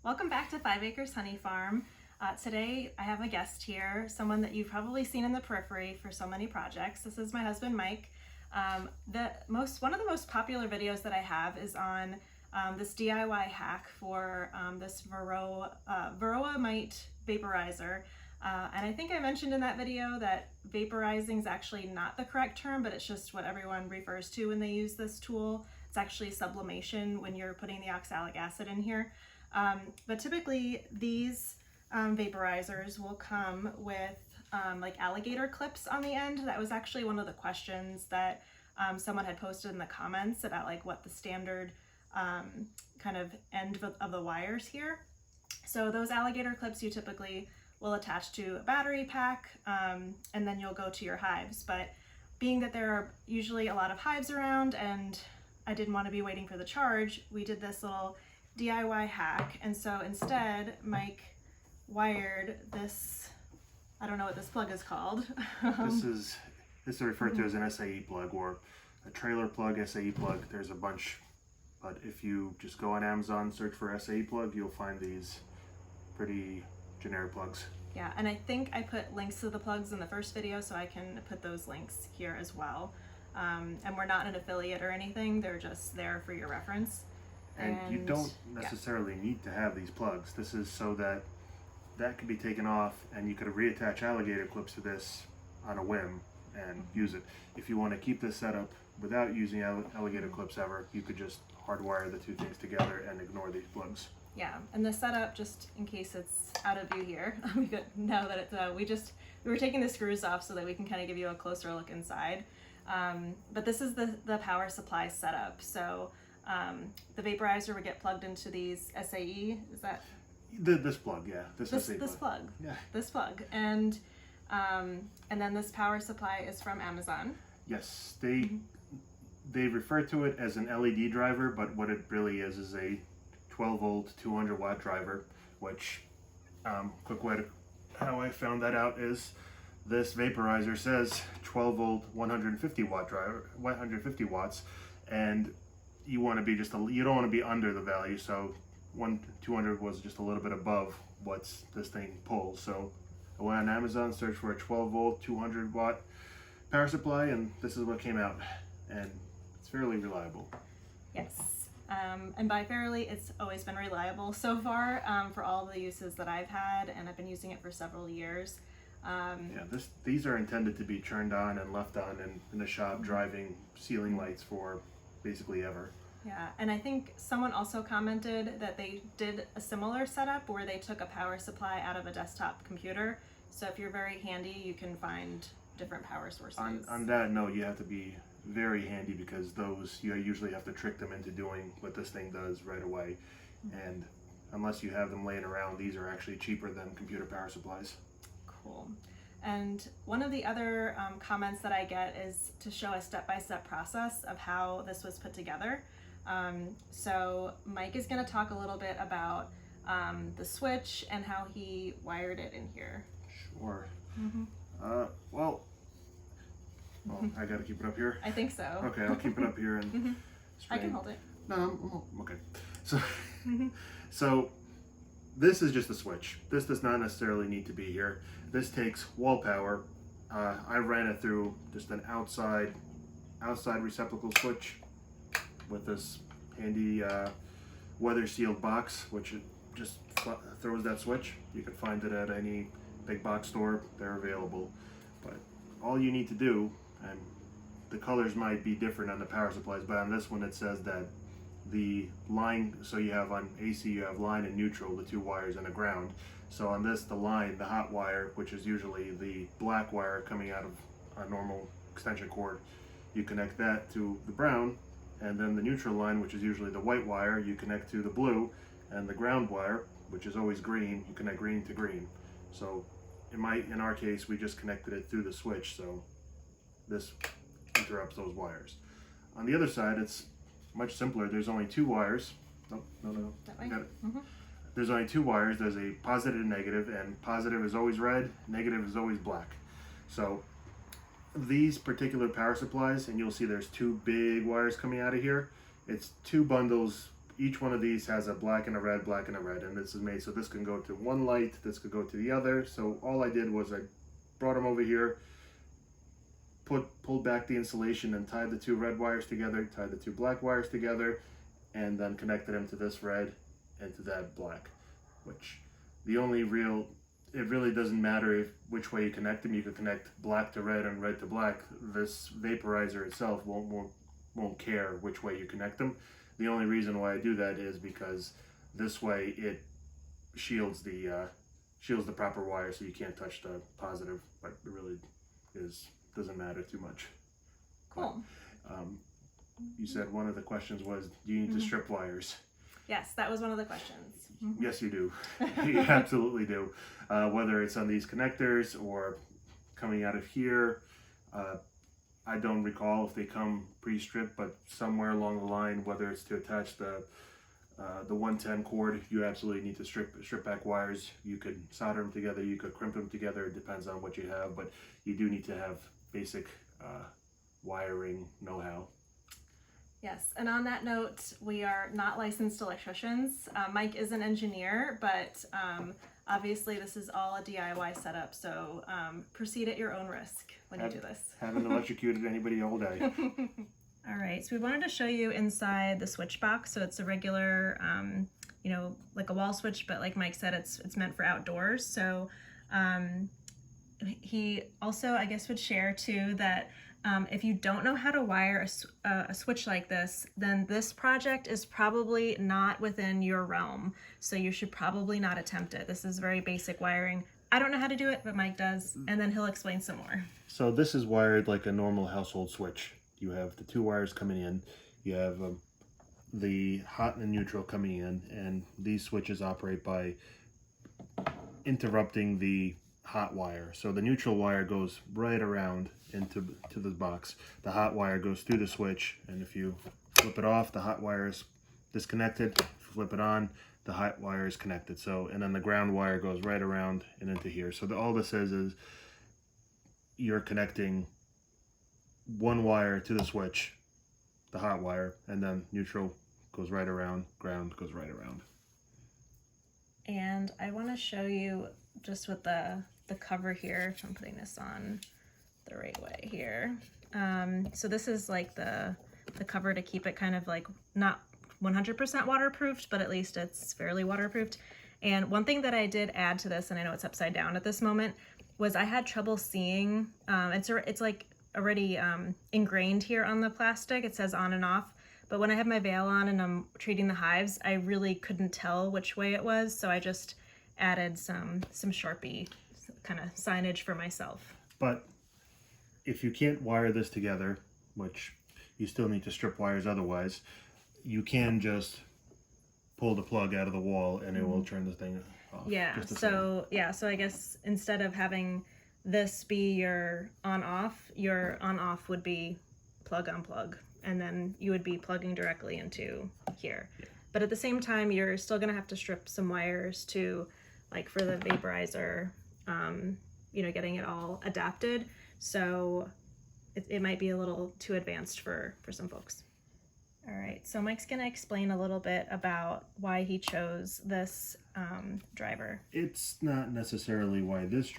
Welcome back to 5 Acres Honey Farm. Today I have a guest here, someone that you've probably seen in the periphery for so many projects. This is my husband Mike. One of the most popular videos that I have is on this DIY hack for this Varroa mite vaporizer. And I think I mentioned in that video that vaporizing is actually not the correct term, but it's just what everyone refers to when they use this tool. It's actually sublimation when you're putting the oxalic acid in here. But typically these vaporizers will come with like alligator clips on the end. That was actually one of the questions that someone had posted in the comments about like what the standard kind of end of the wires here. So those alligator clips you typically will attach to a battery pack and then you'll go to your hives. But being that there are usually a lot of hives around and I didn't want to be waiting for the charge, we did this little DIY hack. And so instead Mike wired this, I don't know what this plug is called. This is referred to as an SAE plug or a trailer plug, SAE plug. There's a bunch, but if you just go on Amazon, search for SAE plug, you'll find these pretty generic plugs. Yeah, and I think I put links to the plugs in the first video, so I can put those links here as well. And we're not an affiliate or anything, they're just there for your reference. And you don't necessarily need to have these plugs. This is so that can be taken off and you could reattach alligator clips to this on a whim and use it. If you want to keep this setup without using alligator clips ever, you could just hardwire the two things together and ignore these plugs. Yeah, and the setup, just in case it's out of view here, we could know that it's, we were taking the screws off so that we can kind of give you a closer look inside. But this is the power supply setup. So the vaporizer would get plugged into these SAE, is that? This plug, yeah. This plug. Yeah. This plug. And then this power supply is from Amazon. Yes, they refer to it as an LED driver, but what it really is a 12 volt 200 watt driver, which quick way to how I found that out is this vaporizer says 12 volt 150 watt driver, 150 watts, and you want to be you don't want to be under the value, so 200 was just a little bit above what this thing pulls. So I went on Amazon, searched for a 12 volt 200 watt power supply, and this is what came out, and it's fairly reliable. Yes. And by fairly, it's always been reliable so far for all the uses that I've had, and I've been using it for several years. These are intended to be turned on and left on in the shop, driving ceiling lights for basically ever. Yeah, and I think someone also commented that they did a similar setup where they took a power supply out of a desktop computer. So if you're very handy, you can find different power sources. On that note, you have to be very handy because those, you usually have to trick them into doing what this thing does right away. And unless you have them laying around, these are actually cheaper than computer power supplies. Cool. And one of the other comments that I get is to show a step-by-step process of how this was put together. So Mike is going to talk a little bit about the switch and how he wired it in here. Sure. Well, I gotta keep it up here. I think so. Okay, I'll keep it up here and I can hold it. No, I'm okay. So, so this is just a switch. This does not necessarily need to be here. This takes wall power. I ran it through just an outside receptacle switch with this handy weather sealed box, which it just throws that switch. You can find it at any big box store. They're available. But all you need to do, and the colors might be different on the power supplies, but on this one it says that the line, so you have on AC, you have line and neutral, the two wires, and a ground. So on this, the line, the hot wire, which is usually the black wire coming out of a normal extension cord, you connect that to the brown, and then the neutral line, which is usually the white wire, you connect to the blue, and the ground wire, which is always green, you connect green to green. So in our case, we just connected it through the switch, so this interrupts those wires. On the other side, it's much simpler. There's only two wires. No. That way? Got it. There's only two wires. There's a positive and negative, and positive is always red, negative is always black. So these particular power supplies, and you'll see there's two big wires coming out of here. It's two bundles each one of these has a black and a red, and this is made so this can go to one light, this could go to the other. So all I did was I brought them over here, pulled back the insulation and tied the two red wires together, tied the two black wires together, and then connected them to this red and to that black. Which it really doesn't matter which way you connect them. You could connect black to red and red to black. This vaporizer itself won't care which way you connect them. The only reason why I do that is because this way it shields the proper wire, so you can't touch the positive. But it really doesn't matter too much. Cool. But, you said one of the questions was, do you need to strip wires? Yes, that was one of the questions. Yes, you do. You absolutely do. Whether it's on these connectors or coming out of here, I don't recall if they come pre-stripped, but somewhere along the line, whether it's to attach the 110 cord, you absolutely need to strip back wires. You could solder them together, you could crimp them together. It depends on what you have, but you do need to have basic wiring know-how. Yes, and on that note, we are not licensed electricians. Mike is an engineer, but obviously this is all a DIY setup, so proceed at your own risk when you do this. Haven't electrocuted anybody all day. All right, so we wanted to show you inside the switch box. So it's a regular, like a wall switch, but like Mike said, it's meant for outdoors. So he also, I guess, would share too that if you don't know how to wire a switch like this, then this project is probably not within your realm. So you should probably not attempt it. This is very basic wiring. I don't know how to do it, but Mike does, and then he'll explain some more. So this is wired like a normal household switch. You have the two wires coming in, you have the hot and neutral coming in, and these switches operate by interrupting the hot wire. So the neutral wire goes right around into the box. The hot wire goes through the switch, and if you flip it off, the hot wire is disconnected. If you flip it on, the hot wire is connected. So, and then the ground wire goes right around and into here. So all this is you're connecting one wire to the switch, the hot wire, and then neutral goes right around, ground goes right around. And I want to show you just with the cover here, if I'm putting this on the right way here. So this is like the cover to keep it kind of like not 100% waterproofed, but at least it's fairly waterproofed. And one thing that I did add to this, and I know it's upside down at this moment, was I had trouble seeing, it's like already ingrained here on the plastic. It says on and off. But when I have my veil on and I'm treating the hives, I really couldn't tell which way it was. So I just added some Sharpie kind of signage for myself. But if you can't wire this together, which you still need to strip wires otherwise, you can just pull the plug out of the wall and it will turn the thing off. Yeah, so I guess instead of having this be your on-off would be plug-on-plug, and then you would be plugging directly into here. Yeah. But at the same time, you're still gonna have to strip some wires to, like for the vaporizer, getting it all adapted. So it might be a little too advanced for some folks. All right, so Mike's gonna explain a little bit about why he chose this driver. It's not necessarily why this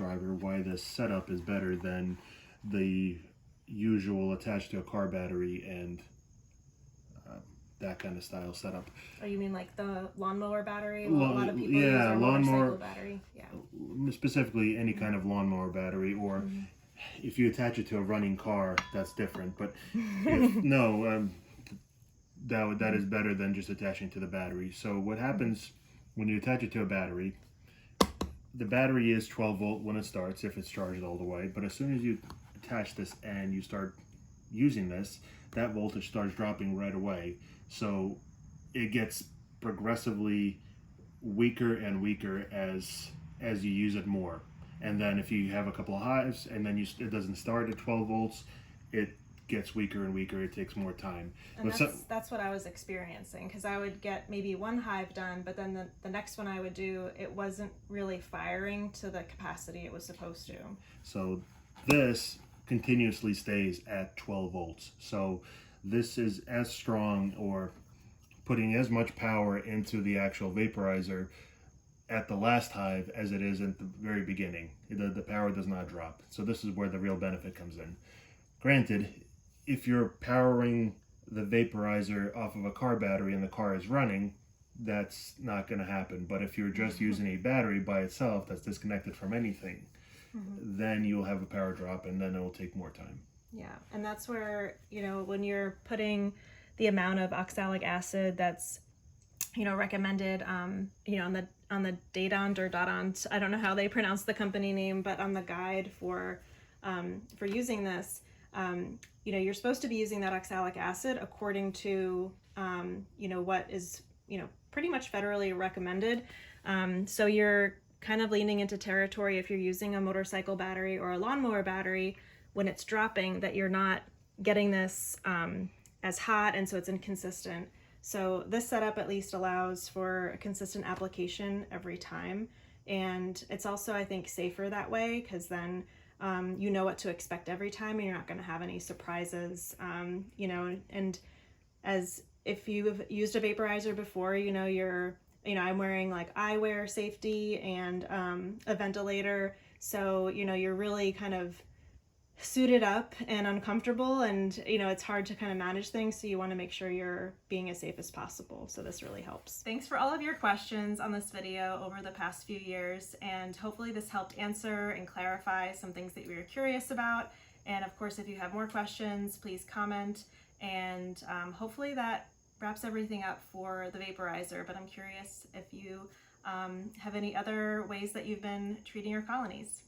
setup is better than the usual attached to a car battery and that kind of style setup. Oh, you mean like the lawnmower battery? A lot of people use a lawnmower battery. Yeah. Specifically, any kind of lawnmower battery, or if you attach it to a running car, that's different. But that is better than just attaching to the battery. So what happens when you attach it to a battery? The battery is 12 volt when it starts, if it's charged all the way. But as soon as you attach this and you start using this, that voltage starts dropping right away. So it gets progressively weaker and weaker as you use it more. And then if you have a couple of hives and then it doesn't start at 12 volts, it gets weaker and weaker. It takes more time. And that's what I was experiencing, because I would get maybe one hive done, but then the next one I would do, it wasn't really firing to the capacity it was supposed to. So this continuously stays at 12 volts. So this is as strong, or putting as much power into the actual vaporizer at the last hive as it is at the very beginning. The power does not drop. So this is where the real benefit comes in. Granted, if you're powering the vaporizer off of a car battery and the car is running, that's not going to happen. But if you're just using a battery by itself that's disconnected from anything, then you'll have a power drop, and then it will take more time. Yeah, and that's where, when you're putting the amount of oxalic acid that's, recommended, on the Dadont or Dadont, I don't know how they pronounce the company name, but on the guide for using this, you're supposed to be using that oxalic acid according to, what is, pretty much federally recommended. So you're kind of leaning into territory if you're using a motorcycle battery or a lawnmower battery when it's dropping, that you're not getting this as hot, and so it's inconsistent. So this setup at least allows for a consistent application every time, and it's also, I think, safer that way, because then you know what to expect every time, and you're not going to have any surprises. And as if you've used a vaporizer before, I'm wearing like eyewear safety and a ventilator, so you're really kind of suited up and uncomfortable, and it's hard to kind of manage things, so you want to make sure you're being as safe as possible. So this really helps. Thanks for all of your questions on this video over the past few years, and hopefully this helped answer and clarify some things that you were curious about. And of course, if you have more questions, please comment, and hopefully that wraps everything up for the vaporizer. But I'm curious if you have any other ways that you've been treating your colonies.